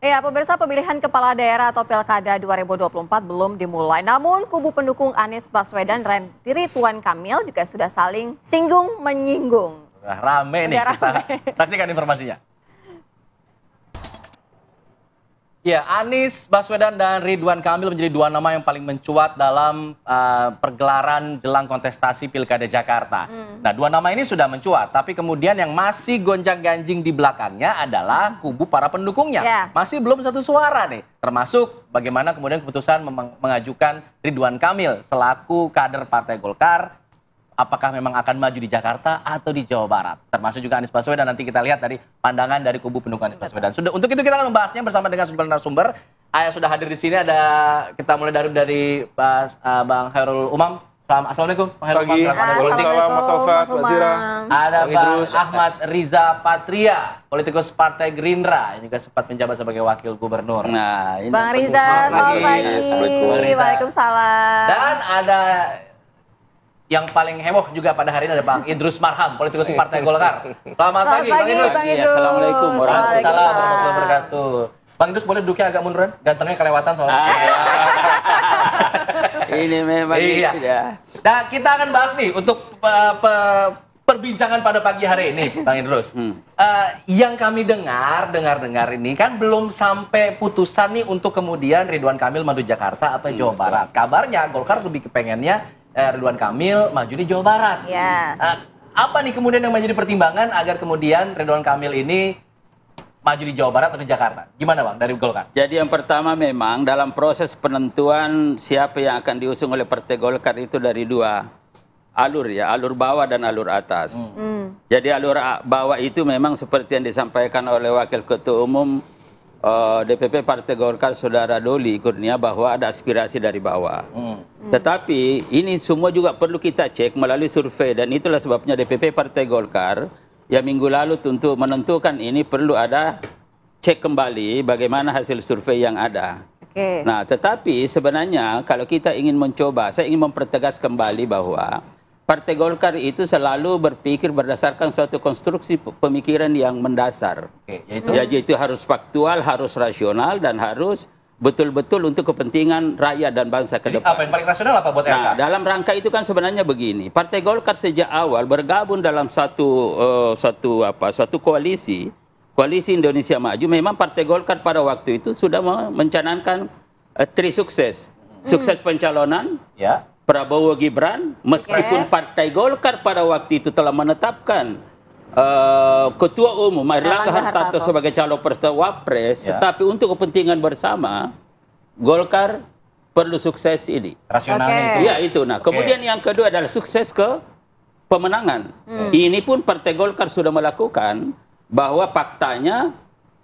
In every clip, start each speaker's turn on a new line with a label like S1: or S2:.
S1: Ya, pemirsa, pemilihan kepala daerah atau Pilkada 2024 belum dimulai. Namun, kubu pendukung Anies Baswedan dan Ridwan Kamil juga sudah saling singgung menyinggung.
S2: Udah rame nih,
S1: Udah
S2: kita
S1: rame.
S2: saksikan informasinya. Ya, Anies Baswedan dan Ridwan Kamil menjadi dua nama yang paling mencuat dalam pergelaran jelang kontestasi Pilkada Jakarta. Nah, dua nama ini sudah mencuat, tapi kemudian yang masih gonjang-ganjing di belakangnya adalah kubu para pendukungnya.
S1: Ya.
S2: Masih belum satu suara nih, termasuk bagaimana kemudian keputusan mengajukan Ridwan Kamil selaku kader Partai Golkar. Apakah memang akan maju di Jakarta atau di Jawa Barat? Termasuk juga Anies Baswedan, nanti kita lihat dari pandangan dari kubu pendukung Anies Baswedan. Untuk itu kita akan membahasnya bersama dengan sejumlah narasumber. Yang sudah hadir di sini ada, kita mulai dari Bang Khairul Umam. Assalamualaikum Bang Khairul Umam.
S3: Waalaikumsalam Mas Alfat, Mbak Zira.
S2: Ada Bang Ahmad Riza Patria, politikus Partai Gerindra, yang juga sempat menjabat sebagai wakil gubernur.
S4: Nah, ini
S1: Bang Riza, selamat pagi. Waalaikumsalam.
S2: Dan ada yang paling heboh juga pada hari ini ada Bang Idrus Marham, politikus Partai Golkar. Selamat pagi, Bang Idrus.
S1: Bang Idrus.
S4: Assalamualaikum
S2: Waalaikumsalam warahmatullahi wabarakatuh. Bang Idrus boleh duduknya agak munduran? Gantengnya kelewatan soalnya.
S4: Ini memang
S2: Iya.
S4: ya.
S2: Nah, kita akan bahas nih untuk perbincangan pada pagi hari ini, Bang Idrus. Yang kami dengar ini kan belum sampai putusan nih untuk kemudian Ridwan Kamil maju Jakarta atau Jawa Barat. Kabarnya Golkar lebih kepengennya Ridwan Kamil maju di Jawa Barat.
S1: Ya.
S2: Apa nih kemudian yang menjadi pertimbangan agar kemudian Ridwan Kamil ini maju di Jawa Barat atau di Jakarta? Gimana Bang dari Golkar?
S4: Jadi yang pertama memang dalam proses penentuan siapa yang akan diusung oleh Partai Golkar itu dari dua alur ya, alur bawah dan alur atas. Jadi alur bawah itu memang seperti yang disampaikan oleh Wakil Ketua Umum DPP Partai Golkar Saudara Doli Kurnia bahwa ada aspirasi dari bawah. Tetapi ini semua juga perlu kita cek melalui survei dan itulah sebabnya DPP Partai Golkar yang minggu lalu untuk menentukan ini perlu ada cek kembali bagaimana hasil survei yang ada.
S1: Oke.
S4: Nah, tetapi sebenarnya kalau kita ingin mencoba, saya ingin mempertegas kembali bahwa Partai Golkar itu selalu berpikir berdasarkan suatu konstruksi pemikiran yang mendasar.
S2: Oke,
S4: Jadi itu harus faktual, harus rasional, dan harus betul-betul untuk kepentingan rakyat dan bangsa ke
S2: Jadi
S4: depan.
S2: apa yang paling rasional apa buat
S4: Nah,
S2: RK?
S4: dalam rangka itu kan sebenarnya begini, Partai Golkar sejak awal bergabung dalam satu koalisi Indonesia Maju. Memang Partai Golkar pada waktu itu sudah mencanangkan tri sukses. Sukses pencalonan,
S2: Ya.
S4: Prabowo Gibran, meskipun Partai Golkar pada waktu itu telah menetapkan Ketua Umum Airlangga Hartarto sebagai calon presiden wapres,
S2: Ya.
S4: tetapi untuk kepentingan bersama, Golkar perlu sukses ini.
S2: Rasionalnya
S1: Oke.
S2: itu.
S4: Ya itu. Nah, kemudian yang kedua adalah sukses ke pemenangan. Ini pun Partai Golkar sudah melakukan bahwa faktanya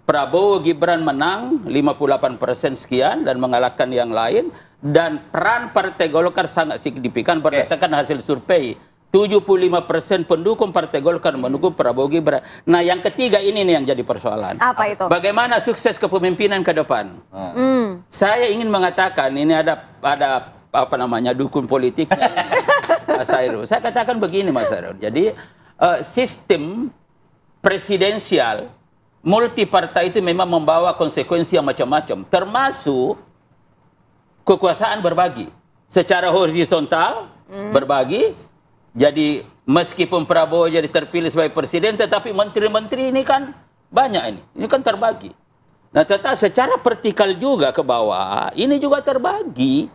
S4: Prabowo Gibran menang 58% sekian dan mengalahkan yang lain, dan peran Partai Golkar sangat signifikan berdasarkan hasil survei. 75% pendukung Partai Golkar mendukung Prabowo Gibran. Nah, yang ketiga ini nih yang jadi persoalan.
S1: Apa itu?
S4: Bagaimana sukses kepemimpinan ke depan? Saya ingin mengatakan ini ada apa namanya dukun politiknya Mas Hairul. Saya katakan begini Mas Hairul. Jadi sistem presidensial multi partai itu memang membawa konsekuensi yang macam-macam, termasuk kekuasaan berbagi secara horizontal, berbagi. Jadi meskipun Prabowo jadi terpilih sebagai presiden, tetapi menteri-menteri ini kan banyak ini kan terbagi. Nah, tetapi secara vertikal juga ke bawah, ini juga terbagi.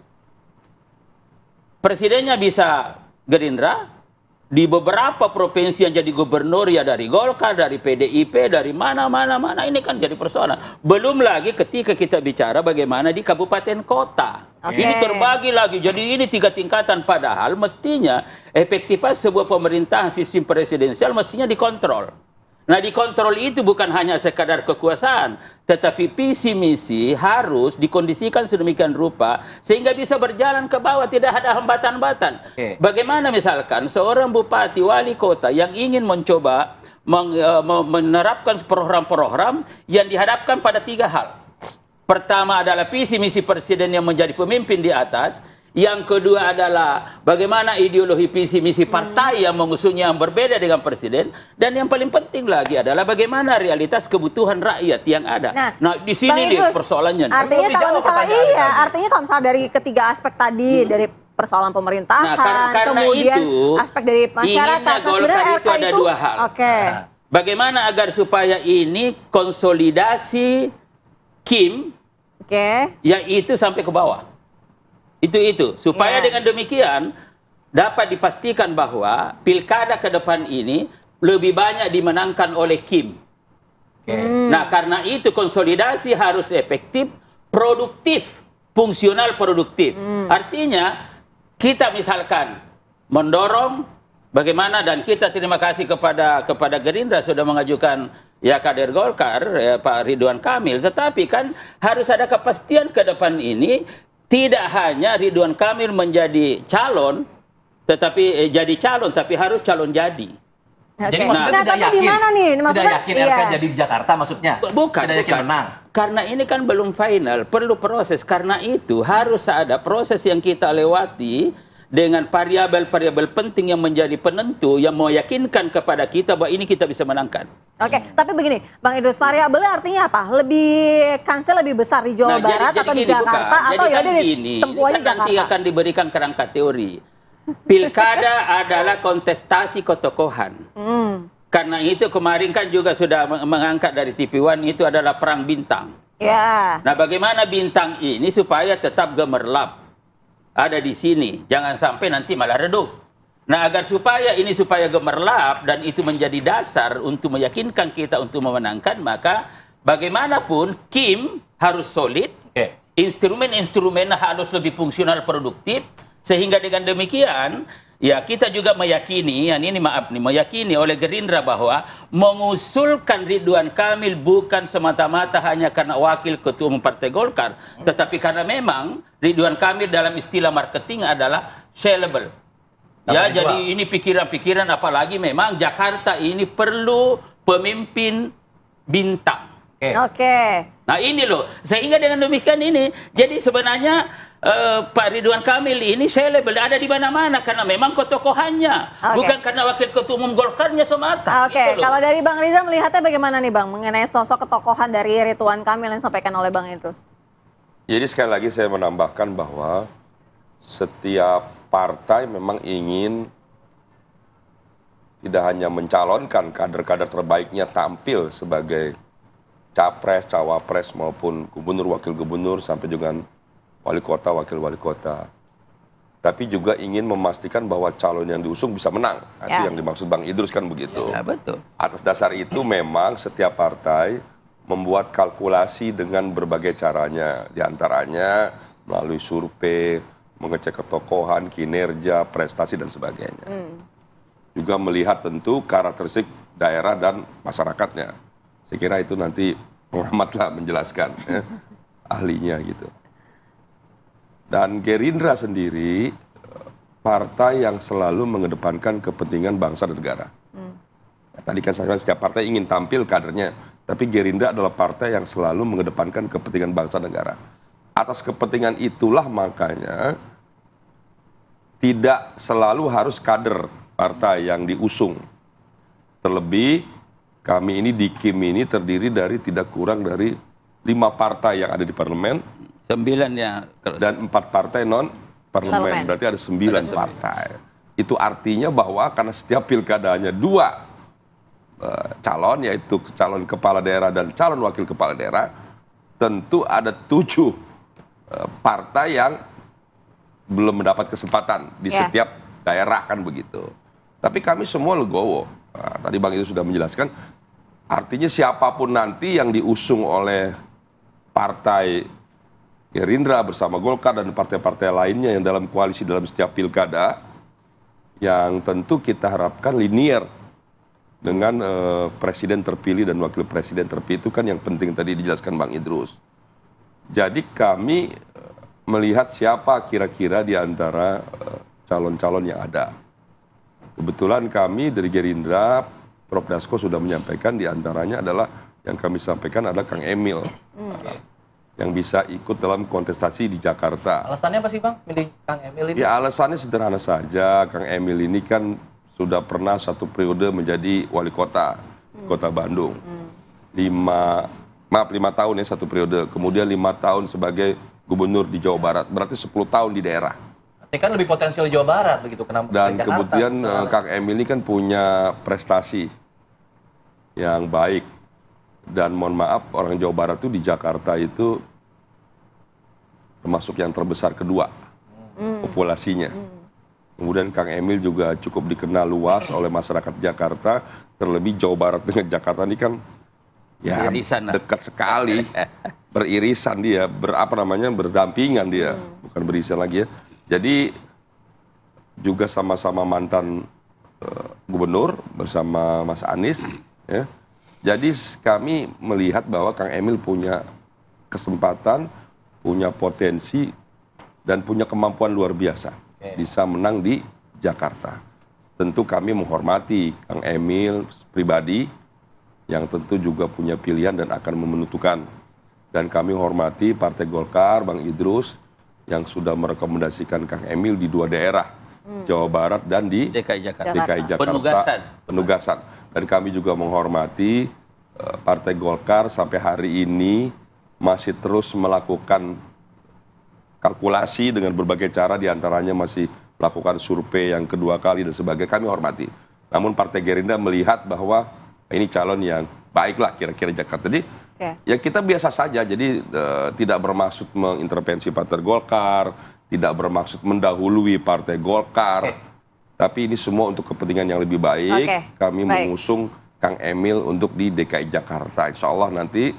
S4: Presidennya bisa Gerindra, di beberapa provinsi yang jadi gubernur ya dari Golkar, dari PDIP, dari mana-mana, ini kan jadi persoalan. Belum lagi ketika kita bicara bagaimana di kabupaten kota. Ini terbagi lagi, jadi ini 3 tingkatan, padahal mestinya efektivitas sebuah pemerintahan sistem presidensial mestinya dikontrol. Nah, dikontrol itu bukan hanya sekadar kekuasaan, tetapi visi misi harus dikondisikan sedemikian rupa sehingga bisa berjalan ke bawah, tidak ada hambatan-hambatan. Bagaimana misalkan seorang bupati, wali kota yang ingin mencoba menerapkan program-program yang dihadapkan pada 3 hal. Pertama adalah visi misi presiden yang menjadi pemimpin di atas, Yang kedua adalah bagaimana ideologi visi misi partai yang mengusungnya yang berbeda dengan presiden. Dan yang paling penting lagi adalah bagaimana realitas kebutuhan rakyat yang ada. Nah di sini nih persoalannya.
S1: Artinya kalau misalnya artinya kalau misalnya dari ketiga aspek tadi, dari persoalan pemerintahan, kemudian
S4: itu,
S1: aspek dari masyarakat,
S4: Golkar itu ada dua hal. Bagaimana agar supaya ini konsolidasi Kim, yaitu sampai ke bawah. Itu supaya dengan demikian dapat dipastikan bahwa pilkada ke depan ini lebih banyak dimenangkan oleh Kim. Nah, karena itu konsolidasi harus efektif, produktif, fungsional produktif. Artinya kita misalkan mendorong bagaimana, dan kita terima kasih kepada Gerindra sudah mengajukan ya kader Golkar ya, Pak Ridwan Kamil, tetapi kan harus ada kepastian ke depan ini. Tidak hanya Ridwan Kamil menjadi calon, tetapi jadi calon, tapi harus calon jadi.
S2: Jadi maksudnya tidak yakin, tidak yakin RK jadi di Jakarta maksudnya?
S4: Bukan,
S2: tidak yakin menang.
S4: Karena ini kan belum final, perlu proses. Karena itu harus ada proses yang kita lewati dengan variabel-variabel penting yang menjadi penentu yang meyakinkan kepada kita bahwa ini kita bisa menangkan.
S1: Oke, tapi begini, Bang Idrus, variabel artinya apa? Kansnya lebih besar di Jawa Barat atau di Jakarta atau ya udah ditempuh aja Jakarta?
S4: Nanti akan diberikan kerangka teori. Pilkada adalah kontestasi ketokohan. Karena itu kemarin kan juga sudah mengangkat dari TV One, itu adalah perang bintang. Nah, bagaimana bintang ini supaya tetap gemerlap ada di sini, jangan sampai nanti malah redup. Nah, agar supaya gemerlap dan itu menjadi dasar untuk meyakinkan kita untuk memenangkan, maka bagaimanapun Kim harus solid, instrumen-instrumen harus lebih fungsional produktif, sehingga dengan demikian ya kita juga meyakini, meyakini oleh Gerindra bahwa mengusulkan Ridwan Kamil bukan semata-mata hanya karena wakil ketua umum Partai Golkar, tetapi karena memang Ridwan Kamil dalam istilah marketing adalah sellable. Ya, jadi ini pikiran-pikiran, apalagi memang Jakarta ini perlu pemimpin bintang. Nah ini loh, sehingga dengan demikian ini, jadi sebenarnya Pak Ridwan Kamil ini sellable ada di mana-mana karena memang ketokohannya, bukan karena wakil ketua umum Golkarnya semata.
S1: Gitu kalau dari Bang Riza melihatnya bagaimana nih Bang, mengenai sosok ketokohan dari Ridwan Kamil yang disampaikan oleh Bang Idrus?
S3: Jadi sekali lagi saya menambahkan bahwa setiap partai memang ingin tidak hanya mencalonkan kader-kader terbaiknya tampil sebagai capres, cawapres maupun gubernur, wakil gubernur sampai dengan wali kota, wakil wali kota. Tapi juga ingin memastikan bahwa calon yang diusung bisa menang. Itu yang dimaksud Bang Idrus kan begitu.
S4: Betul.
S3: Atas dasar itu memang setiap partai membuat kalkulasi dengan berbagai caranya. Di antaranya melalui survei, mengecek ketokohan, kinerja, prestasi, dan sebagainya. Juga melihat tentu karakteristik daerah dan masyarakatnya. Saya kira itu nanti pengamatlah menjelaskan, ahlinya gitu. Dan Gerindra sendiri, partai yang selalu mengedepankan kepentingan bangsa dan negara. Tadi kan saya bilang setiap partai ingin tampil kadernya, tapi Gerindra adalah partai yang selalu mengedepankan kepentingan bangsa dan negara. Atas kepentingan itulah makanya tidak selalu harus kader partai yang diusung. Terlebih kami ini di Kim ini terdiri dari tidak kurang dari 5 partai yang ada di parlemen.
S4: 9 ya.
S3: Dan 4 partai non parlemen. Berarti ada 9 partai. Itu artinya bahwa karena setiap pilkada hanya 2 calon, yaitu calon kepala daerah dan calon wakil kepala daerah, tentu ada 7 partai yang belum mendapat kesempatan di setiap daerah kan begitu. Tapi kami semua legowo. Nah, tadi Bang itu sudah menjelaskan, artinya siapapun nanti yang diusung oleh partai Gerindra bersama Golkar dan partai-partai lainnya yang dalam koalisi dalam setiap pilkada, yang tentu kita harapkan linear dengan presiden terpilih dan wakil presiden terpilih, itu kan yang penting tadi dijelaskan Bang Idrus. Jadi kami melihat siapa kira-kira di antara calon-calon yang ada. Kebetulan kami dari Gerindra, Prof. Dasko sudah menyampaikan di antaranya adalah yang kami sampaikan adalah Kang Emil. yang bisa ikut dalam kontestasi di Jakarta.
S2: Alasannya apa sih Bang milih Kang Emil ini?
S3: Ya alasannya sederhana saja, Kang Emil ini kan sudah pernah 1 periode menjadi wali kota, kota Bandung. 5 tahun ya 1 periode, kemudian 5 tahun sebagai gubernur di Jawa Barat, berarti 10 tahun di daerah.
S2: Ini kan lebih potensial Jawa Barat begitu, kenapa
S3: Dan
S2: Jakarta,
S3: kemudian
S2: misalnya?
S3: Kang Emil ini kan punya prestasi yang baik. Dan mohon maaf, orang Jawa Barat itu di Jakarta itu termasuk yang terbesar kedua populasinya. Kemudian Kang Emil juga cukup dikenal luas oleh masyarakat Jakarta, terlebih Jawa Barat dengan Jakarta ini kan ya
S4: Beririsan lah.
S3: dekat sekali, beririsan dia, berdampingan dia, bukan beririsan lagi ya. Jadi juga sama-sama mantan gubernur bersama Mas Anies, ya. Jadi kami melihat bahwa Kang Emil punya kesempatan, punya potensi, dan punya kemampuan luar biasa. Bisa menang di Jakarta. Tentu kami menghormati Kang Emil pribadi, yang tentu juga punya pilihan dan akan menentukan. Dan kami hormati Partai Golkar, Bang Idrus, yang sudah merekomendasikan Kang Emil di 2 daerah, Jawa Barat dan di
S4: DKI Jakarta.
S3: DKI Jakarta. Penugasan. Dan kami juga menghormati Partai Golkar sampai hari ini masih terus melakukan kalkulasi dengan berbagai cara, diantaranya masih melakukan survei yang kedua kali dan sebagainya. Kami hormati. Namun Partai Gerindra melihat bahwa ini calon yang baiklah kira-kira Jakarta. Jadi ya kita biasa saja. Jadi tidak bermaksud mengintervensi Partai Golkar, tidak bermaksud mendahului Partai Golkar. Tapi ini semua untuk kepentingan yang lebih baik. Kami mengusung Kang Emil untuk di DKI Jakarta. Insya Allah nanti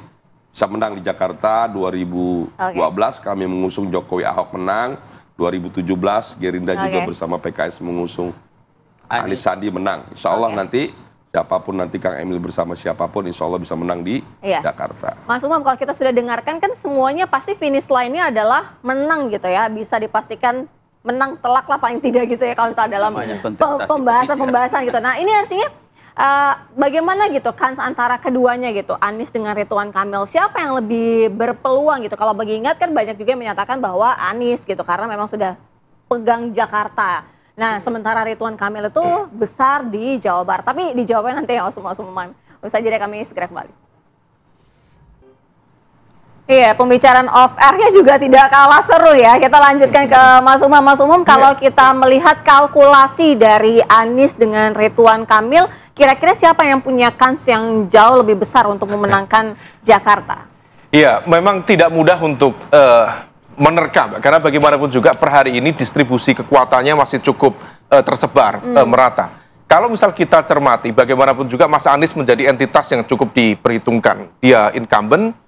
S3: bisa menang di Jakarta. 2012 kami mengusung Jokowi Ahok menang. 2017 Gerindra juga bersama PKS mengusung Anies Sandi menang. Insya Allah nanti siapapun nanti Kang Emil bersama siapapun insya Allah bisa menang di Jakarta.
S1: Mas Umam, kalau kita sudah dengarkan kan semuanya pasti finish line-nya adalah menang gitu ya. Bisa dipastikan menang telak lah paling tidak gitu ya kalau misalnya dalam pembahasan gitu. Nah ini artinya bagaimana gitu kans antara keduanya gitu, Anies dengan Ridwan Kamil, siapa yang lebih berpeluang gitu? Kalau bagi ingat kan banyak juga yang menyatakan bahwa Anies gitu karena memang sudah pegang Jakarta. Nah sementara Ridwan Kamil itu besar di Jawa Barat. Tapi dijawabnya nanti ya Mas Umam. Usai jeda kami segera kembali. Iya, pembicaraan off air-nya juga tidak kalah seru ya. Kita lanjutkan ke Mas Umam. Mas Umam, kalau kita melihat kalkulasi dari Anies dengan Ridwan Kamil, kira-kira siapa yang punya kans yang jauh lebih besar untuk memenangkan Jakarta?
S5: Iya, memang tidak mudah untuk menerkam. Karena bagaimanapun juga per hari ini distribusi kekuatannya masih cukup tersebar, merata. Kalau misal kita cermati, bagaimanapun juga Mas Anies menjadi entitas yang cukup diperhitungkan. Dia incumbent,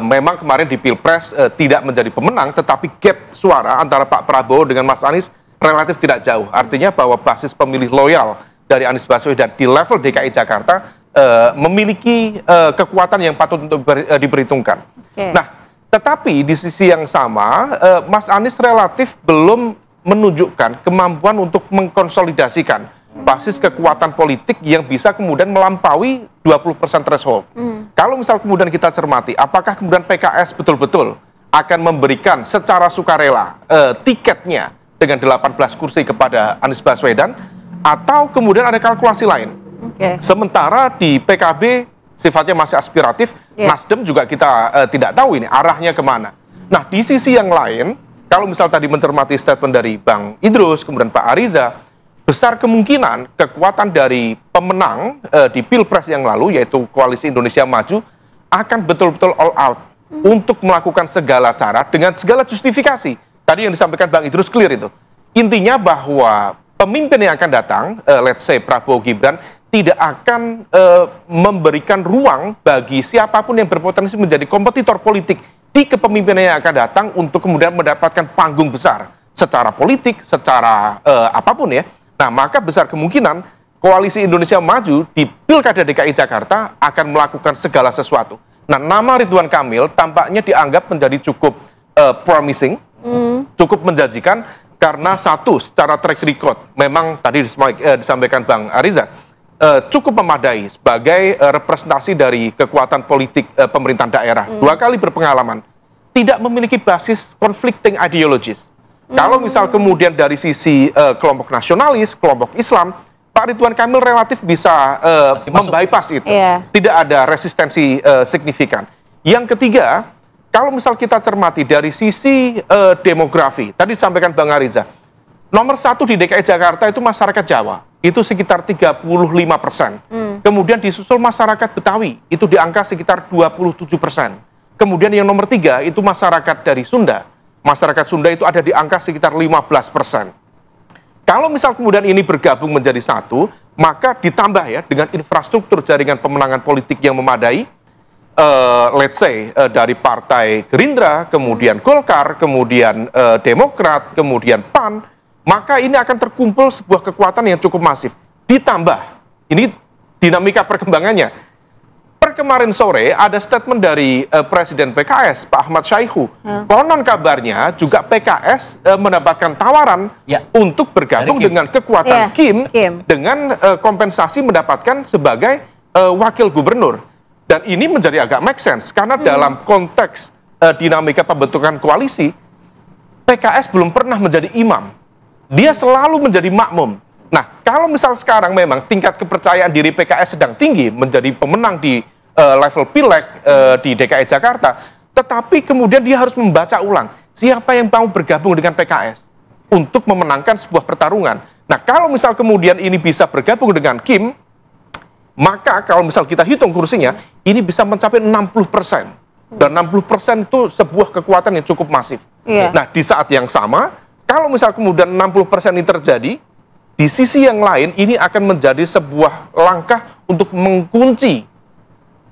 S5: memang kemarin di Pilpres tidak menjadi pemenang, tetapi gap suara antara Pak Prabowo dengan Mas Anies relatif tidak jauh. Artinya bahwa basis pemilih loyal dari Anies Baswedan di level DKI Jakarta memiliki kekuatan yang patut untuk diperhitungkan. Nah, tetapi di sisi yang sama, Mas Anies relatif belum menunjukkan kemampuan untuk mengkonsolidasikan basis kekuatan politik yang bisa kemudian melampaui 20% threshold. Kalau misal kemudian kita cermati, apakah kemudian PKS betul-betul akan memberikan secara sukarela tiketnya dengan 18 kursi kepada Anies Baswedan, atau kemudian ada kalkulasi lain. Sementara di PKB sifatnya masih aspiratif, Nasdem juga kita tidak tahu ini arahnya kemana. Nah di sisi yang lain, kalau misal tadi mencermati statement dari Bang Idrus, kemudian Pak Ariza, besar kemungkinan kekuatan dari pemenang di Pilpres yang lalu, yaitu Koalisi Indonesia Maju, akan betul-betul all out untuk melakukan segala cara dengan segala justifikasi. Tadi yang disampaikan Bang Idrus clear itu. Intinya bahwa pemimpin yang akan datang, let's say Prabowo Gibran, tidak akan memberikan ruang bagi siapapun yang berpotensi menjadi kompetitor politik di kepemimpinan yang akan datang untuk kemudian mendapatkan panggung besar secara politik, secara apapun ya. Nah, maka besar kemungkinan Koalisi Indonesia Maju di Pilkada DKI Jakarta akan melakukan segala sesuatu. Nah, nama Ridwan Kamil tampaknya dianggap menjadi cukup promising, cukup menjanjikan, karena satu, secara track record, memang tadi disampaikan Bang Ariza, cukup memadai sebagai representasi dari kekuatan politik pemerintahan daerah. 2 kali berpengalaman. tidak memiliki basis conflicting ideologies. Kalau misal kemudian dari sisi kelompok nasionalis, kelompok Islam, Pak Ridwan Kamil relatif bisa membypass itu. Tidak ada resistensi signifikan. Yang ketiga, kalau misal kita cermati dari sisi demografi, tadi disampaikan Bang Ariza, nomor 1 di DKI Jakarta itu masyarakat Jawa, itu sekitar 35%. Kemudian disusul masyarakat Betawi, itu di angka sekitar 27%. Kemudian yang nomor 3 itu masyarakat dari Sunda. Masyarakat Sunda itu ada di angka sekitar 15%. Kalau misal kemudian ini bergabung menjadi satu, maka ditambah ya dengan infrastruktur jaringan pemenangan politik yang memadai, let's say dari Partai Gerindra, kemudian Golkar, kemudian Demokrat, kemudian PAN, maka ini akan terkumpul sebuah kekuatan yang cukup masif. Ditambah, ini dinamika perkembangannya. Per kemarin sore ada statement dari Presiden PKS, Pak Ahmad Syaihu. Konon kabarnya juga PKS mendapatkan tawaran untuk bergabung dengan kekuatan Kim dengan kompensasi mendapatkan sebagai wakil gubernur. Dan ini menjadi agak make sense, karena dalam konteks dinamika pembentukan koalisi, PKS belum pernah menjadi imam. Dia selalu menjadi makmum. Nah, kalau misal sekarang memang tingkat kepercayaan diri PKS sedang tinggi, menjadi pemenang di level pileg di DKI Jakarta, tetapi kemudian dia harus membaca ulang siapa yang mau bergabung dengan PKS untuk memenangkan sebuah pertarungan. Nah, kalau misal kemudian ini bisa bergabung dengan Kim, maka kalau misal kita hitung kursinya, ini bisa mencapai 60%. Dan 60% itu sebuah kekuatan yang cukup masif. Nah, di saat yang sama, kalau misal kemudian 60% ini terjadi, di sisi yang lain ini akan menjadi sebuah langkah untuk mengunci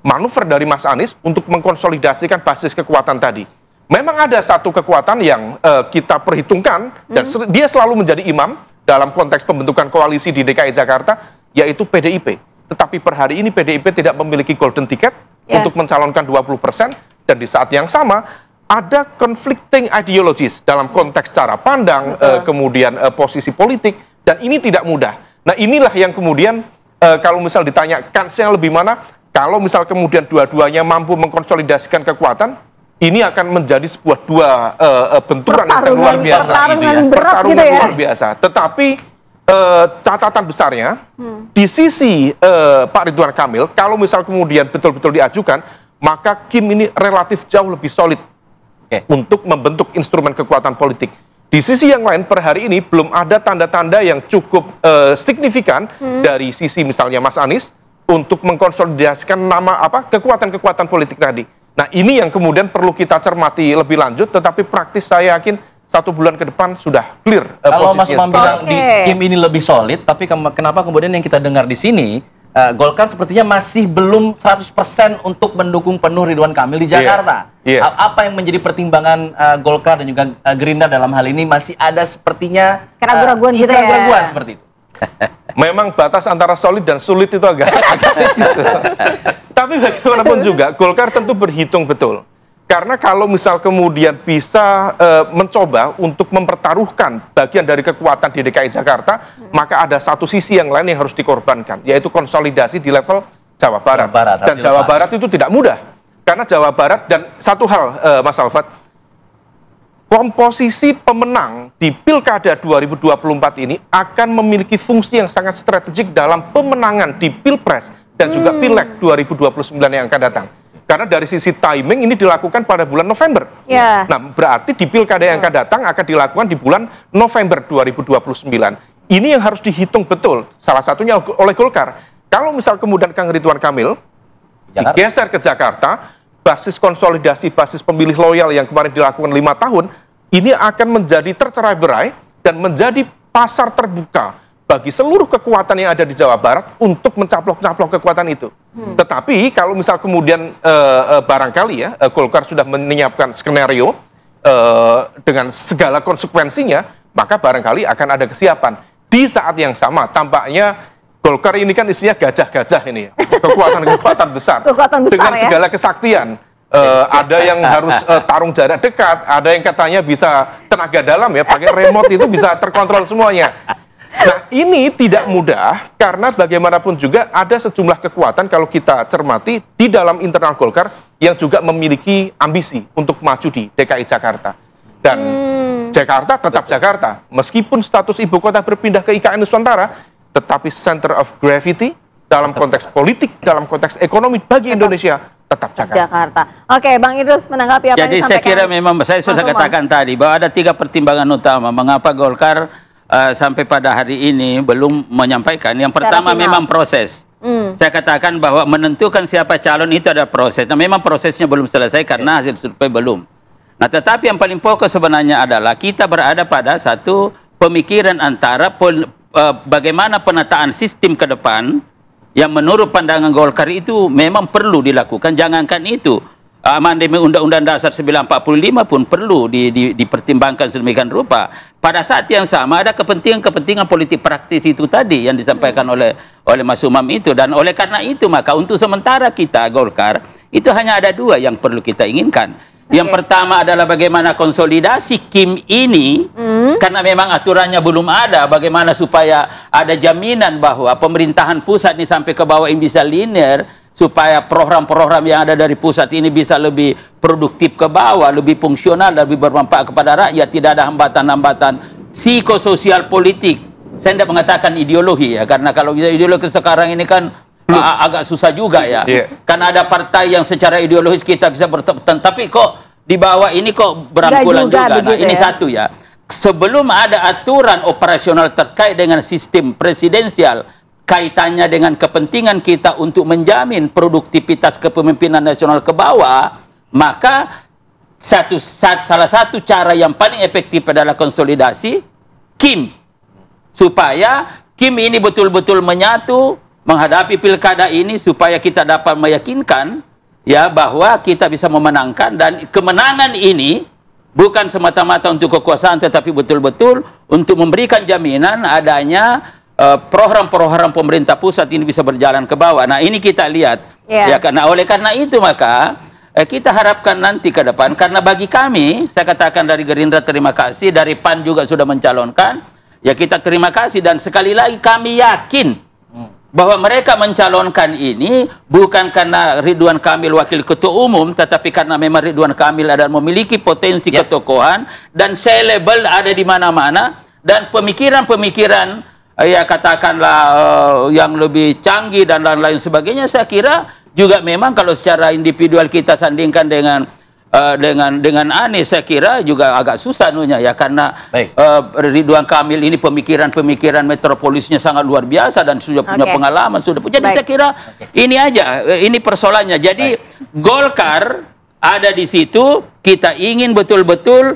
S5: manuver dari Mas Anies untuk mengkonsolidasikan basis kekuatan tadi. Memang ada satu kekuatan yang kita perhitungkan, dan dia selalu menjadi imam dalam konteks pembentukan koalisi di DKI Jakarta, yaitu PDIP. Tetapi per hari ini PDIP tidak memiliki golden ticket untuk mencalonkan 20%, dan di saat yang sama ada conflicting ideologies dalam konteks cara pandang, kemudian posisi politik, dan ini tidak mudah. Nah, inilah yang kemudian kalau misal ditanya kansnya lebih mana, kalau misal kemudian dua-duanya mampu mengkonsolidasikan kekuatan, ini akan menjadi sebuah benturan yang luar biasa. Pertarungan luar biasa. Tetapi catatan besarnya, di sisi Pak Ridwan Kamil, kalau misal kemudian betul-betul diajukan, maka Kim ini relatif jauh lebih solid untuk membentuk instrumen kekuatan politik. Di sisi yang lain, per hari ini belum ada tanda-tanda yang cukup signifikan dari sisi misalnya Mas Anies untuk mengkonsolidasikan kekuatan-kekuatan politik tadi. Nah, ini yang kemudian perlu kita cermati lebih lanjut, tetapi praktis saya yakin 1 bulan ke depan sudah clear
S2: kalau Mas
S5: posisinya.
S2: Umam bilang di Kim ini lebih solid, tapi kenapa kemudian yang kita dengar di sini, Golkar sepertinya masih belum 100% untuk mendukung penuh Ridwan Kamil di Jakarta. Apa yang menjadi pertimbangan Golkar dan juga Gerindra dalam hal ini? Masih ada sepertinya
S1: keraguan-keraguan gitu ya?
S2: Keraguan seperti itu.
S5: Memang batas antara solid dan sulit itu agak tipis. Tapi bagaimanapun juga, Golkar tentu berhitung betul. Karena kalau misal kemudian bisa mencoba untuk mempertaruhkan bagian dari kekuatan di DKI Jakarta, maka ada satu sisi yang lain yang harus dikorbankan, yaitu konsolidasi di level Jawa Barat. Dan Jawa Barat itu tidak mudah. Karena Jawa Barat, dan satu hal Mas Alfat, komposisi pemenang di Pilkada 2024 ini akan memiliki fungsi yang sangat strategik dalam pemenangan di Pilpres dan juga Pileg 2029 yang akan datang. Karena dari sisi timing ini dilakukan pada bulan November. Nah, berarti di Pilkada yang akan datang akan dilakukan di bulan November 2029. Ini yang harus dihitung betul, salah satunya oleh Golkar. Kalau misal kemudian Kang Ridwan Kamil digeser ke Jakarta, basis konsolidasi, basis pemilih loyal yang kemarin dilakukan 5 tahun, ini akan menjadi tercerai-berai dan menjadi pasar terbuka bagi seluruh kekuatan yang ada di Jawa Barat untuk mencaplok-caplok kekuatan itu. Tetapi kalau misal kemudian barangkali ya Golkar sudah menyiapkan skenario dengan segala konsekuensinya, maka barangkali akan ada kesiapan. Di saat yang sama tampaknya Golkar ini kan isinya gajah-gajah ini, kekuatan-kekuatan besar, dengan segala kesaktian. Ada yang harus tarung jarak dekat, ada yang katanya bisa tenaga dalam ya, pakai remote itu bisa terkontrol semuanya. Nah, ini tidak mudah karena bagaimanapun juga ada sejumlah kekuatan kalau kita cermati di dalam internal Golkar yang juga memiliki ambisi untuk maju di DKI Jakarta. Dan Jakarta tetap Jakarta, meskipun status ibu kota berpindah ke IKN Nusantara, tetapi center of gravity dalam konteks politik, dalam konteks ekonomi bagi Indonesia tetap Jakarta.
S1: Oke, Bang Idrus menanggapi apa yang disampaikan.
S4: Jadi saya kira memang saya sudah katakan tadi bahwa ada 3 pertimbangan utama mengapa Golkar sampai pada hari ini belum menyampaikan. Yang pertama memang proses. Saya katakan bahwa menentukan siapa calon itu ada proses. Nah, memang prosesnya belum selesai karena hasil survei belum. Nah, tetapi yang paling pokok sebenarnya adalah kita berada pada satu pemikiran antara bagaimana penataan sistem ke depan yang menurut pandangan Golkar itu memang perlu dilakukan. Jangankan itu, amandemen Undang-Undang Dasar 1945 pun perlu dipertimbangkan sedemikian rupa. Pada saat yang sama ada kepentingan politik praktis itu tadi yang disampaikan oleh Mas Umam itu. Dan oleh karena itu maka untuk sementara kita Golkar itu hanya ada 2 yang perlu kita inginkan. Yang pertama adalah bagaimana konsolidasi KIM ini, karena memang aturannya belum ada, bagaimana supaya ada jaminan bahwa pemerintahan pusat ini sampai ke bawah ini bisa linear, supaya program-program yang ada dari pusat ini bisa lebih produktif ke bawah, lebih fungsional, lebih bermanfaat kepada rakyat, tidak ada hambatan-hambatan psikososial politik. Saya tidak mengatakan ideologi ya, karena kalau ideologi sekarang ini kan agak susah juga ya. Karena ada partai yang secara ideologis kita bisa bertemu, tapi kok di bawah ini kok berangkulan juga. Nah, ini satu ya. Sebelum ada aturan operasional terkait dengan sistem presidensial, kaitannya dengan kepentingan kita untuk menjamin produktivitas kepemimpinan nasional ke bawah, maka salah satu cara yang paling efektif adalah konsolidasi KIM. Supaya KIM ini betul-betul menyatu menghadapi pilkada ini, supaya kita dapat meyakinkan ya bahwa kita bisa memenangkan, dan kemenangan ini bukan semata-mata untuk kekuasaan tetapi betul-betul untuk memberikan jaminan adanya program-program pemerintah pusat ini bisa berjalan ke bawah. Nah, ini kita lihat ya, karena oleh karena itu maka kita harapkan nanti ke depan, karena bagi kami, saya katakan dari Gerindra terima kasih, dari PAN juga sudah mencalonkan, ya kita terima kasih, dan sekali lagi kami yakin bahwa mereka mencalonkan ini bukan karena Ridwan Kamil wakil ketua umum, tetapi karena memang Ridwan Kamil adalah memiliki potensi ketokohan dan saleable ada di mana-mana, dan pemikiran-pemikiran ya katakanlah yang lebih canggih dan lain-lain sebagainya. Saya kira juga memang kalau secara individual kita sandingkan dengan Anies, saya kira juga agak susah nunya ya, karena Ridwan Kamil ini pemikiran metropolisnya sangat luar biasa dan sudah punya pengalaman, sudah punya. Jadi saya kira ini aja, ini persoalannya. Jadi Golkar ada di situ, kita ingin betul-betul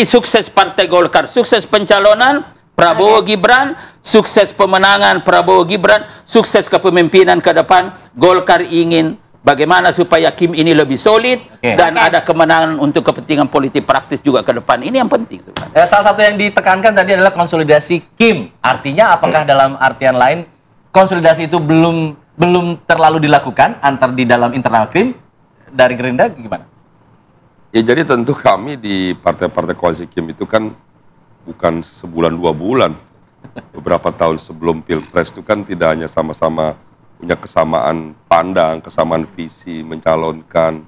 S4: sukses Partai Golkar, sukses pencalonan Prabowo Gibran, sukses pemenangan Prabowo Gibran, sukses kepemimpinan ke depan. Golkar ingin bagaimana supaya KIM ini lebih solid dan ada kemenangan untuk kepentingan politik praktis juga ke depan. Ini yang penting.
S2: Salah satu yang ditekankan tadi adalah konsolidasi KIM. Artinya apakah dalam artian lain konsolidasi itu belum terlalu dilakukan di dalam internal KIM? Dari Gerindra gimana?
S3: Ya, jadi tentu kami di partai-partai koalisi KIM itu kan bukan sebulan 2 bulan. Beberapa tahun sebelum Pilpres itu kan tidak hanya sama-sama punya kesamaan pandang, kesamaan visi, mencalonkan,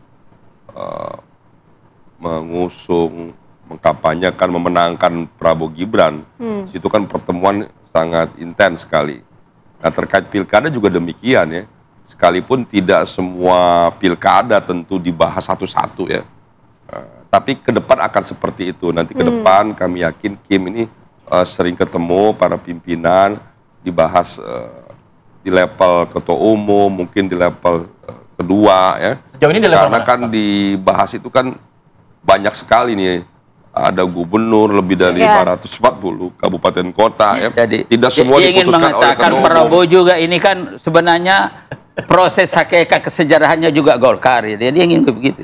S3: mengusung, mengkampanyekan, memenangkan Prabowo Gibran. Itu kan pertemuan sangat intens sekali. Nah, terkait pilkada juga demikian ya. Sekalipun tidak semua pilkada tentu dibahas satu-satu ya. Tapi ke depan akan seperti itu. Nanti ke depan kami yakin KIM ini sering ketemu para pimpinan, dibahas di level ketua umum, mungkin di level kedua ya.
S2: Sejauh ini di level
S3: karena kan dibahas itu kan banyak sekali nih. Ada gubernur lebih dari 540 kabupaten kota ya.
S4: Jadi
S3: tidak semua diputuskan oleh ketua umum.
S4: Prabowo juga ini kan sebenarnya proses hakikat kesejarahannya juga Golkar ya. Dia ingin begitu.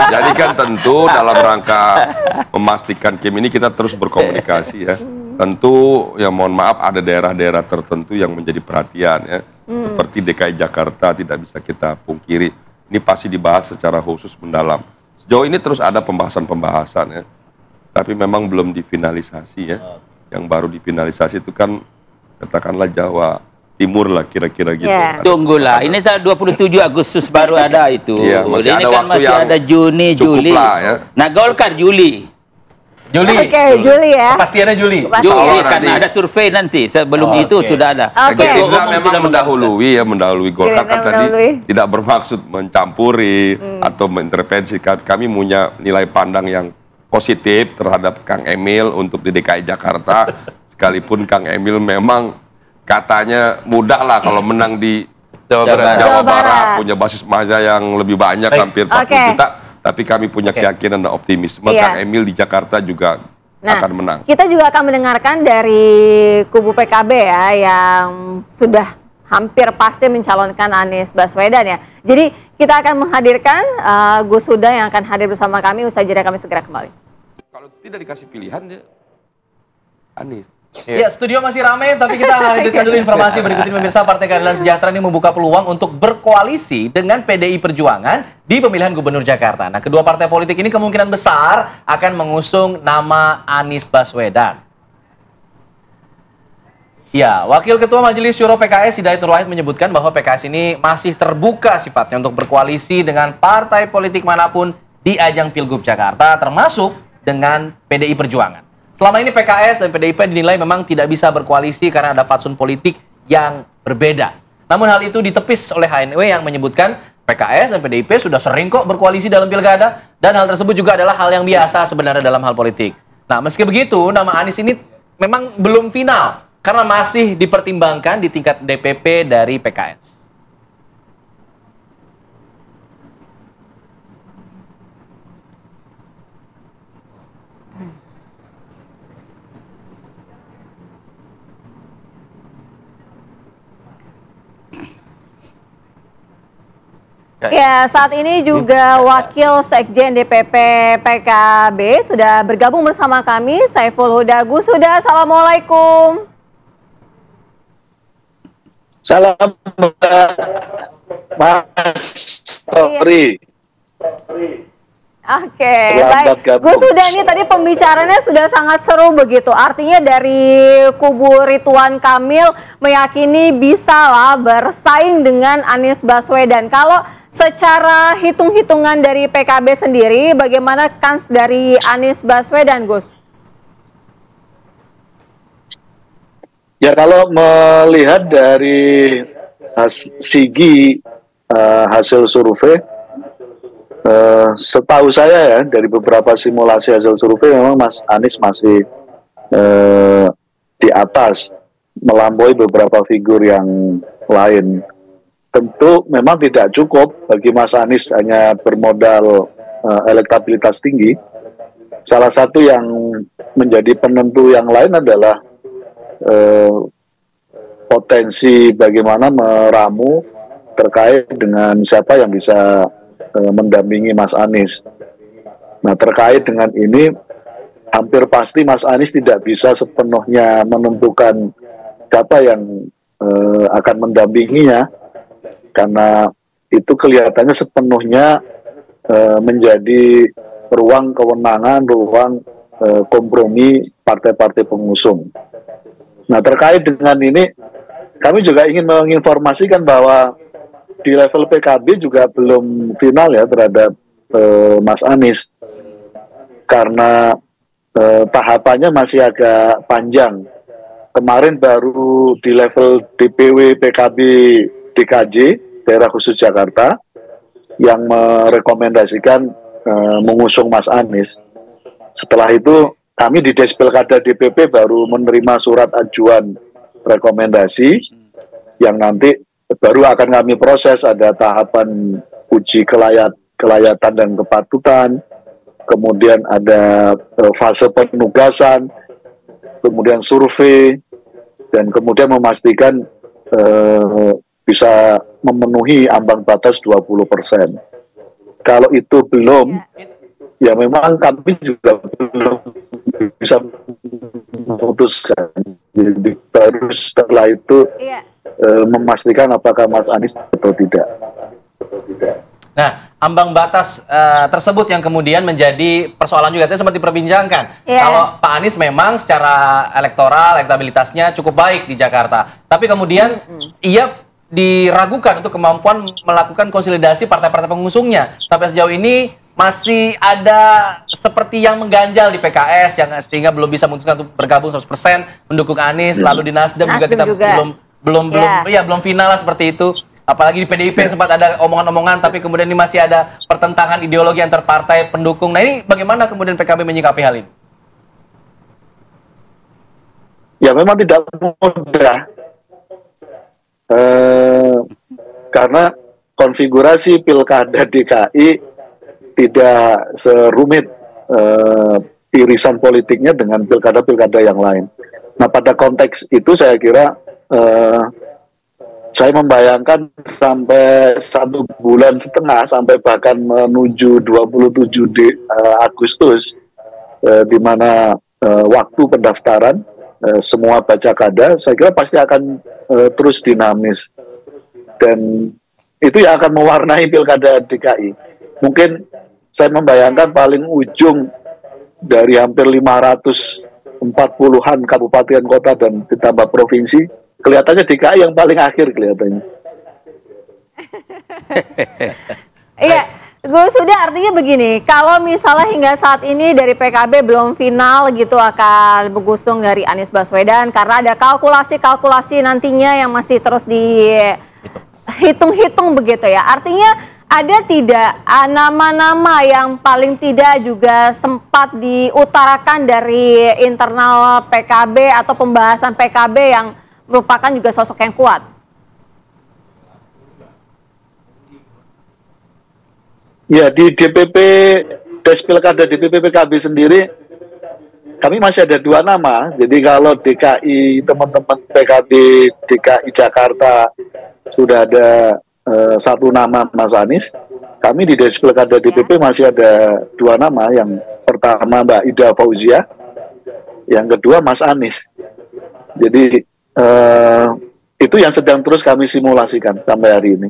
S3: Jadi kan tentu dalam rangka memastikan KIM ini kita terus berkomunikasi ya. Tentu ya mohon maaf ada daerah-daerah tertentu yang menjadi perhatian ya. Seperti DKI Jakarta tidak bisa kita pungkiri. Ini pasti dibahas secara khusus mendalam. Sejauh ini terus ada pembahasan-pembahasan ya. Tapi memang belum difinalisasi ya. yang baru dipinalisasi itu kan katakanlah Jawa Timur lah kira-kira gitu.
S4: Tunggulah, ini tanggal 27 Agustus baru ada itu.
S3: Masih
S4: ini
S3: ada
S4: kan
S3: waktu
S4: masih
S3: yang
S4: ada Juni, Juli.
S3: lah, ya.
S4: Nah, Golkar Juli.
S1: Juli ya.
S2: Pastiannya Juli.
S4: Juli karena ada survei nanti. Sebelum itu sudah ada.
S3: Gerindra memang mendahului Golkar kan tadi tidak bermaksud mencampuri atau mengintervensi. Kami punya nilai pandang yang positif terhadap Kang Emil untuk di DKI Jakarta. Sekalipun Kang Emil memang katanya mudah lah kalau menang di Jawa Barat, punya basis massa yang lebih banyak, hampir 40 juta. Tapi kami punya keyakinan dan optimisme Kang Emil di Jakarta juga akan menang.
S1: Kita juga akan mendengarkan dari kubu PKB ya, yang sudah hampir pasti mencalonkan Anies Baswedan ya. Jadi kita akan menghadirkan Gus Huda yang akan hadir bersama kami. Usai jeda kami segera kembali.
S3: Kalau tidak dikasih pilihan dia Anies.
S2: Ya, studio masih ramai, tapi kita hadirkan dulu informasi berikut ini. Pemirsa, Partai Keadilan Sejahtera ini membuka peluang untuk berkoalisi dengan PDI Perjuangan di pemilihan Gubernur Jakarta. Nah, kedua partai politik ini kemungkinan besar akan mengusung nama Anies Baswedan. Ya, Wakil Ketua Majelis Syuro PKS Hidayatul Wahid menyebutkan bahwa PKS ini masih terbuka sifatnya untuk berkoalisi dengan partai politik manapun di ajang Pilgub Jakarta, termasuk dengan PDI Perjuangan. Selama ini PKS dan PDIP dinilai memang tidak bisa berkoalisi karena ada fatsun politik yang berbeda. Namun hal itu ditepis oleh HNW yang menyebutkan PKS dan PDIP sudah sering kok berkoalisi dalam pilkada, dan hal tersebut juga adalah hal yang biasa sebenarnya dalam hal politik. Nah, meski begitu, nama Anies ini memang belum final karena masih dipertimbangkan di tingkat DPP dari PKS.
S1: Ya, saat ini juga Wakil Sekjen DPP PKB sudah bergabung bersama kami, Saiful Huda. Gus Huda, assalamualaikum.
S6: Salam, Mas Tori.
S1: Oke, baik. Gus Huda, ini tadi pembicaranya sudah sangat seru begitu. Artinya dari kubu Ridwan Kamil meyakini bisa lah bersaing dengan Anies Baswedan. Kalau secara hitung-hitungan dari PKB sendiri, bagaimana kans dari Anies Baswedan, Gus?
S6: Ya, kalau melihat dari segi hasil survei, setahu saya ya, dari beberapa simulasi hasil survei memang Mas Anies masih di atas, melampaui beberapa figur yang lain. Tentu memang tidak cukup bagi Mas Anies hanya bermodal elektabilitas tinggi. Salah satu yang menjadi penentu yang lain adalah potensi bagaimana meramu terkait dengan siapa yang bisa mendampingi Mas Anies. Nah, terkait dengan ini, hampir pasti Mas Anies tidak bisa sepenuhnya menentukan siapa yang akan mendampinginya, karena itu kelihatannya sepenuhnya menjadi ruang kewenangan, ruang kompromi partai-partai pengusung. Nah, terkait dengan ini, kami juga ingin menginformasikan bahwa di level PKB juga belum final ya terhadap Mas Anies, karena tahapannya masih agak panjang. Kemarin baru di level DPW PKB DKJ, Daerah Khusus Jakarta, yang merekomendasikan mengusung Mas Anies. Setelah itu kami di Despilkada DPP baru menerima surat ajuan rekomendasi yang nanti baru akan kami proses. Ada tahapan uji kelayatan dan kepatutan, kemudian ada fase penugasan, kemudian survei, dan kemudian memastikan bisa memenuhi ambang batas 20%. Kalau itu belum, ya memang kami juga belum bisa memutuskan. Jadi baru setelah itu memastikan apakah Mas Anies atau tidak.
S2: Nah, ambang batas tersebut yang kemudian menjadi persoalan juga. Tadi sempat diperbincangkan. Kalau Pak Anies memang secara elektoral, elektabilitasnya cukup baik di Jakarta. Tapi kemudian ia diragukan untuk kemampuan melakukan konsolidasi partai-partai pengusungnya. Sampai sejauh ini masih ada seperti yang mengganjal di PKS yang sehingga belum bisa memutuskan untuk bergabung 100% mendukung Anies. Lalu di Nasdem juga kita belum final lah seperti itu. Apalagi di PDIP sempat ada omongan-omongan, tapi kemudian ini masih ada pertentangan ideologi antar partai pendukung. Nah, ini bagaimana kemudian PKB menyikapi hal ini?
S6: Ya memang tidak mudah. Karena konfigurasi pilkada DKI tidak serumit irisan politiknya dengan pilkada-pilkada yang lain. Nah, pada konteks itu saya kira saya membayangkan sampai 1,5 bulan sampai bahkan menuju 27 Agustus di mana waktu pendaftaran semua baca kada, saya kira pasti akan terus dinamis, dan itu yang akan mewarnai pilkada DKI. Mungkin saya membayangkan paling ujung dari hampir 540-an kabupaten kota dan ditambah provinsi, kelihatannya DKI yang paling akhir kelihatannya.
S1: Iya, gue sudah artinya begini, kalau misalnya hingga saat ini dari PKB belum final gitu akan mengusung dari Anies Baswedan karena ada kalkulasi-kalkulasi nantinya yang masih terus dihitung-hitung begitu ya. Artinya ada tidak nama-nama yang paling tidak juga sempat diutarakan dari internal PKB atau pembahasan PKB yang merupakan juga sosok yang kuat?
S6: Ya, di DPP Pilkada DPP PKB sendiri kami masih ada 2 nama. Jadi kalau DKI, teman-teman PKB DKI Jakarta sudah ada 1 nama, Mas Anies. Kami di Pilkada DPP masih ada 2 nama. Yang pertama Mbak Ida Fauzia, yang kedua Mas Anies. Jadi itu yang sedang terus kami simulasikan sampai hari ini.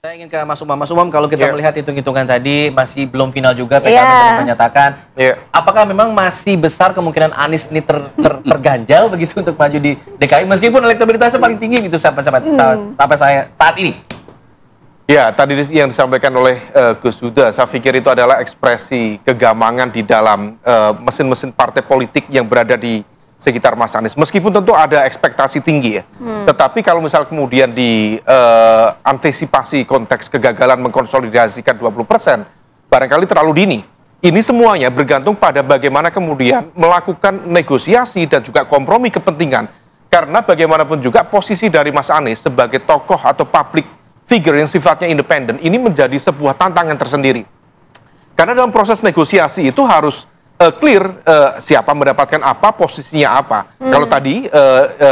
S2: Saya ingin ke Mas Umam. Mas Umam, kalau kita melihat hitung-hitungan tadi masih belum final juga, PKB belum menyatakan. Apakah memang masih besar kemungkinan Anies ini terganjal begitu untuk maju di DKI meskipun elektabilitasnya paling tinggi gitu sampai saat ini?
S5: Ya, tadi yang disampaikan oleh Gus Huda, saya pikir itu adalah ekspresi kegamangan di dalam mesin-mesin partai politik yang berada di sekitar Mas Anies. Meskipun tentu ada ekspektasi tinggi ya. Tetapi kalau misal kemudian di antisipasi konteks kegagalan mengkonsolidasikan 20%, barangkali terlalu dini. Ini semuanya bergantung pada bagaimana kemudian melakukan negosiasi dan juga kompromi kepentingan. Karena bagaimanapun juga posisi dari Mas Anies sebagai tokoh atau public figure yang sifatnya independen ini menjadi sebuah tantangan tersendiri. Karena dalam proses negosiasi itu harus clear siapa mendapatkan apa, posisinya apa. Kalau tadi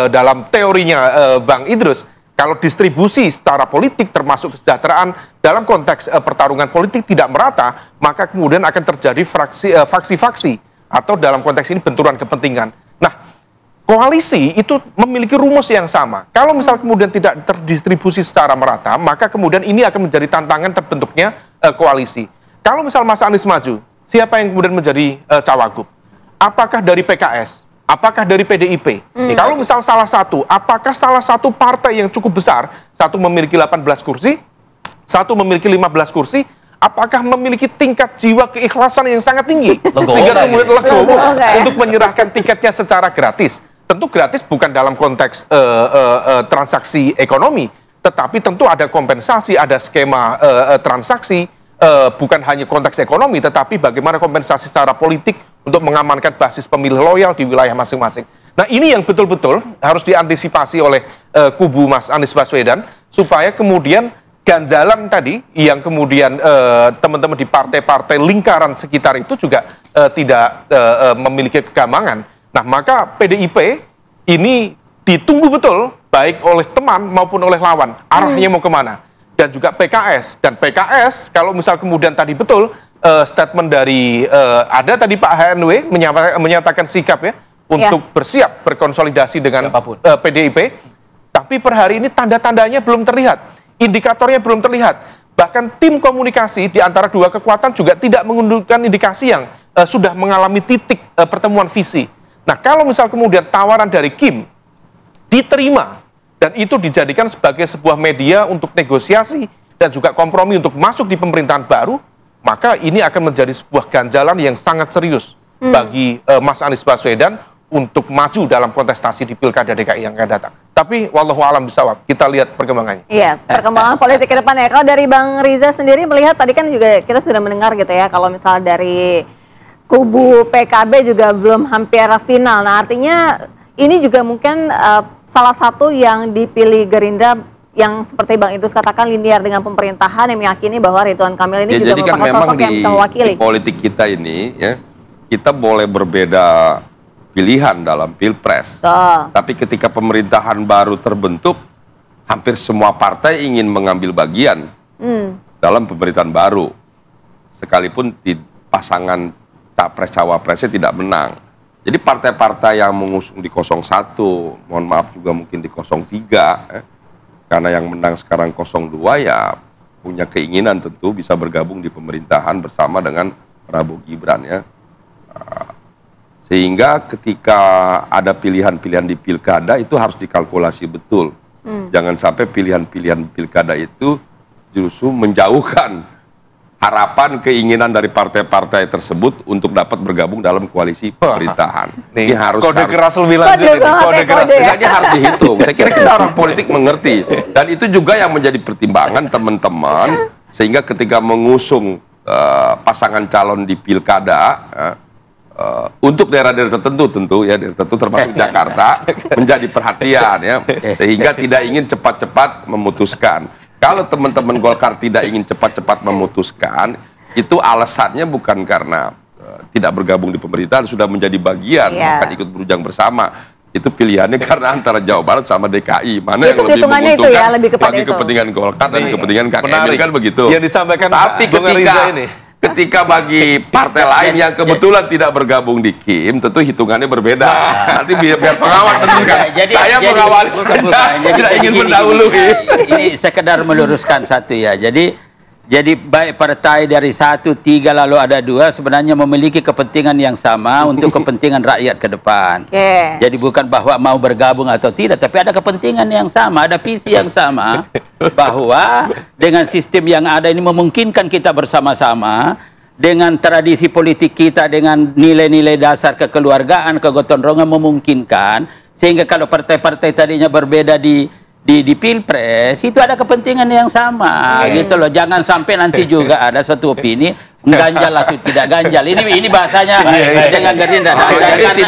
S5: dalam teorinya Bang Idrus, kalau distribusi secara politik termasuk kesejahteraan dalam konteks pertarungan politik tidak merata, maka kemudian akan terjadi faksi-faksi atau dalam konteks ini benturan kepentingan. Nah, koalisi itu memiliki rumus yang sama. Kalau misal kemudian tidak terdistribusi secara merata, maka kemudian ini akan menjadi tantangan terbentuknya koalisi. Kalau misal Mas Anies maju, siapa yang kemudian menjadi cawagup? Apakah dari PKS? Apakah dari PDIP? Kalau misal salah satu, apakah salah satu partai yang cukup besar, satu memiliki 18 kursi, satu memiliki 15 kursi, apakah memiliki tingkat jiwa keikhlasan yang sangat tinggi? Sehingga kemudian legowo untuk menyerahkan tiketnya secara gratis. Tentu gratis bukan dalam konteks transaksi ekonomi, tetapi tentu ada kompensasi, ada skema transaksi, bukan hanya konteks ekonomi, tetapi bagaimana kompensasi secara politik untuk mengamankan basis pemilih loyal di wilayah masing-masing. Nah, ini yang betul-betul harus diantisipasi oleh kubu Mas Anies Baswedan, supaya kemudian ganjalan tadi yang kemudian teman-teman di partai-partai lingkaran sekitar itu juga tidak memiliki kegamangan. Nah, maka PDIP ini ditunggu betul, baik oleh teman maupun oleh lawan, arahnya mau kemana. Dan juga PKS. Dan PKS, kalau misal kemudian tadi betul, statement dari, ada tadi Pak HNW menyatakan sikap ya, untuk bersiap berkonsolidasi dengan PDIP, tapi per hari ini tanda-tandanya belum terlihat. indikatornya belum terlihat. Bahkan tim komunikasi di antara dua kekuatan juga tidak menunjukkan indikasi yang sudah mengalami titik pertemuan visi. Nah, kalau misal kemudian tawaran dari Kim diterima dan itu dijadikan sebagai sebuah media untuk negosiasi dan juga kompromi untuk masuk di pemerintahan baru, maka ini akan menjadi sebuah ganjalan yang sangat serius bagi Mas Anies Baswedan untuk maju dalam kontestasi di Pilkada DKI yang akan datang. Tapi wallahu alam bisawab, kita lihat perkembangannya.
S1: Iya, perkembangan politik ke depan ya. Kalau dari Bang Riza sendiri melihat, tadi kan juga kita sudah mendengar gitu ya, kalau misal dari kubu PKB juga belum hampir final. Nah, artinya ini juga mungkin salah satu yang dipilih Gerindra yang seperti Bang Idrus katakan linear dengan pemerintahan, yang meyakini bahwa Ridwan Kamil ini juga merupakan sosok yang bisa mewakili.
S3: Di politik kita ini ya, kita boleh berbeda pilihan dalam Pilpres. Tapi ketika pemerintahan baru terbentuk, hampir semua partai ingin mengambil bagian dalam pemerintahan baru. Sekalipun pasangan capres-cawapresnya tidak menang. Jadi partai-partai yang mengusung di 01, mohon maaf juga mungkin di 03, karena yang menang sekarang 02 ya punya keinginan tentu bisa bergabung di pemerintahan bersama dengan Prabowo Gibran ya. Sehingga ketika ada pilihan-pilihan di pilkada itu harus dikalkulasi betul. Jangan sampai pilihan-pilihan pilkada itu justru menjauhkan harapan keinginan dari partai-partai tersebut untuk dapat bergabung dalam koalisi pemerintahan. Ini harus
S5: kode keras lebih lanjut ini. Kode keras
S3: ya. Harus dihitung. Saya kira kita orang politik mengerti. Dan itu juga yang menjadi pertimbangan teman-teman sehingga ketika mengusung pasangan calon di pilkada untuk daerah-daerah tertentu tentu ya, daerah tertentu termasuk Jakarta menjadi perhatian ya, sehingga tidak ingin cepat-cepat memutuskan. Kalau teman-teman Golkar tidak ingin cepat-cepat memutuskan, itu alasannya bukan karena tidak bergabung di pemerintahan, sudah menjadi bagian, akan ikut berjuang bersama. Itu pilihannya karena antara Jawa Barat sama DKI, mana yang lebih menguntungkan
S1: itu ya, lebih
S3: bagi kepentingan Golkar dan kepentingan Kang Emil kan begitu.
S5: Yang disampaikan
S3: tapi ketika bagi partai lain yang kebetulan tidak bergabung di Kim, tentu hitungannya berbeda. Nanti biar pengawas tentukan. Saya mengawali saja, tidak ingin mendahului.
S4: Ini sekedar meluruskan satu ya. Jadi baik partai dari 1, 3 lalu ada 2 sebenarnya memiliki kepentingan yang sama untuk kepentingan rakyat ke depan. Jadi bukan bahwa mau bergabung atau tidak, tapi ada kepentingan yang sama, ada visi yang sama bahwa dengan sistem yang ada ini memungkinkan kita bersama-sama dengan tradisi politik kita, dengan nilai-nilai dasar kekeluargaan, kegotong royongan memungkinkan, sehingga kalau partai-partai tadinya berbeda di Pilpres itu ada kepentingan yang sama gitu loh. Jangan sampai nanti juga ada satu opini ganjal atau tidak ganjal. Ini bahasanya dengan Gerindra.
S3: Jadi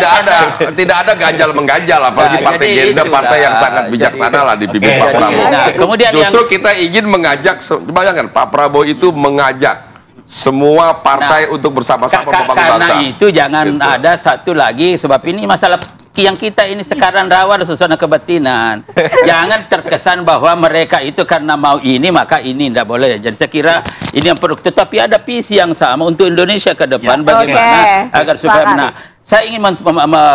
S3: tidak ada ganjal mengganjal, apalagi partai Gerindra partai yang sangat bijaksana lah dipimpin Pak Prabowo.
S4: Kemudian
S3: justru kita ingin mengajak, bayangkan Pak Prabowo itu mengajak semua partai untuk bersama-sama membangun bangsa.
S4: Karena itu jangan ada satu lagi, sebab ini masalah yang kita ini sekarang rawan suasana kebatinan. Jangan terkesan bahwa mereka itu karena mau ini maka ini tidak boleh. Jadi saya kira ini yang perlu, tetapi ada visi yang sama untuk Indonesia ke depan bagaimana agar supaya saya ingin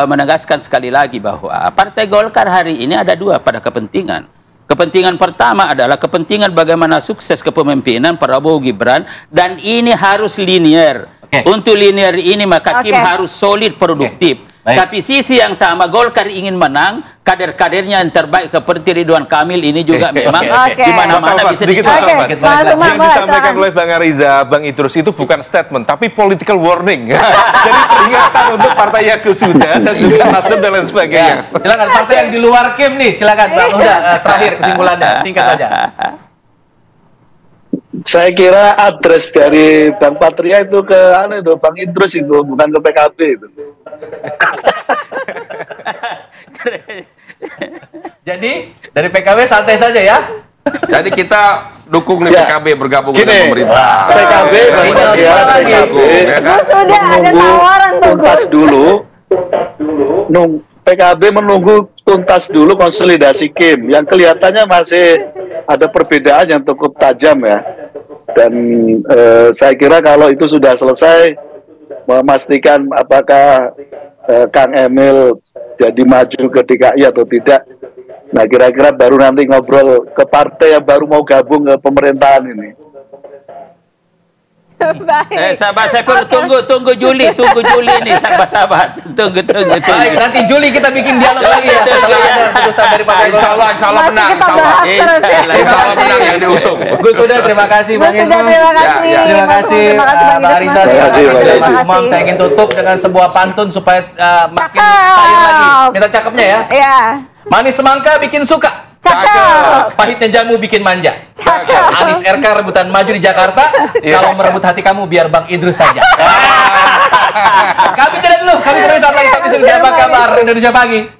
S4: menegaskan sekali lagi bahwa Partai Golkar hari ini ada 2 pada kepentingan. Kepentingan pertama adalah kepentingan bagaimana sukses kepemimpinan Prabowo Gibran, dan ini harus linear. Untuk linear ini maka Kim harus solid, produktif. Tapi sisi yang sama Golkar ingin menang, kader-kadernya yang terbaik seperti Ridwan Kamil ini juga memang di mana-mana bisa
S5: yang disampaikan oleh Bang Ariza, Bang Idrus itu bukan statement tapi political warning. Jadi peringatan untuk partai yang sudah dan juga Nasdem dan lain sebagainya.
S2: Silakan partai yang di luar Kim nih, silakan Bang. Udah terakhir kesimpulannya, singkat saja.
S6: Saya kira address dari Bang Patria itu ke Bang Idrus itu, bukan ke PKB itu.
S2: Jadi dari PKB santai saja ya.
S3: Jadi kita dukung nih PKB bergabung dengan pemerintah.
S6: PKB
S1: sudah ada tawaran
S6: tuntas dulu. PKB menunggu tuntas dulu konsolidasi Kim. Yang kelihatannya masih ada perbedaan yang cukup tajam ya. Dan saya kira kalau itu sudah selesai, memastikan apakah Kang Emil jadi maju ke DKI atau tidak, Nah, kira-kira baru nanti ngobrol ke partai yang baru mau gabung ke pemerintahan ini.
S1: Baik.
S4: Sahabat saya perlu tunggu Juli nih, sahabat. Tunggu.
S2: Baik, nanti Juli kita bikin dialog lagi ya. Setelah ada keputusan dari Partai Golkar.
S3: Insya Allah menang,
S1: Masih kita bahas terus ya.
S3: Insya Allah menang yang diusung.
S2: Gus Huda, terima kasih Bang
S1: Gus Huda,
S2: Idrus.
S1: terima kasih.
S2: Terima
S1: Mas
S2: kasih
S1: Umam, terima kasih Bang
S2: Mbak
S1: Idrus.
S2: Arisa,
S6: terima kasih,
S2: Mas
S6: terima
S2: Umam. Saya ingin tutup dengan sebuah pantun supaya makin cair lagi. Minta cakepnya ya.
S1: Iya.
S2: Manis semangka bikin suka.
S1: Cakep.
S2: Pahitnya jamu bikin manja.
S1: Cakep.
S2: Anis RK rebutan maju di Jakarta. Kalau merebut hati kamu biar Bang Idrus saja. Kami tidak dulu. Kami kembali saat lagi. Kami sudah apa kabar Indonesia Pagi.